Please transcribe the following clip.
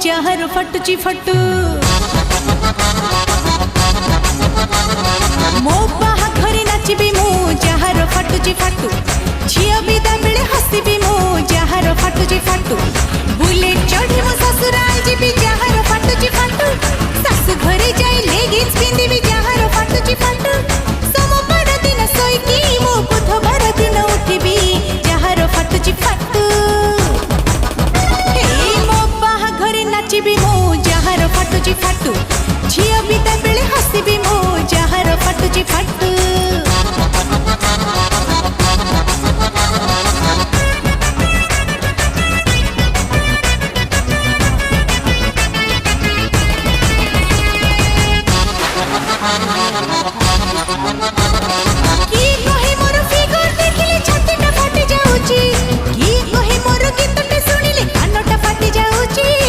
ଯାହାର ଫଟୁଛି ଫଟୁ ମୋ ବାହାଘରେ ନାଚିବି ମୁଁ ଯାହାର ଫଟୁଛି ଫଟୁ ଝିଅ ବିଦା ବେଳେ ହସିବି ମୁଁ ଯାହାର ଫଟୁଛି ଫଟୁ ବୁଲେଟ ଚଢି ମୋ ଶ୍ୱଶୁରାଲ ଯିବି ଯାହାର ଫଟୁଛି ଫଟୁ ଶାଶୁ ଘରେ ଯାଇ ଲେଗିନ୍ସ ପିନ୍ଧିବି ଯାହାର ଫଟୁଛି ଫଟୁ ସୋମବାର ଦିନ ଶୋଇକି ମୁଁ ବୁଧବାର ଦିନ ଉଠିବି ଯାହାର ଫଟୁଛି ଫଟୁ ମୋ ବାହାଘରେ ନାଚିବି ମୁଁ ଯାହାର ଫଟୁଛି ଫଟୁ ଝିଅ ବିଦା ବେଳେ ହସିବି ମୁଁ ଯାହାର ଫଟୁଛି ଫଟୁ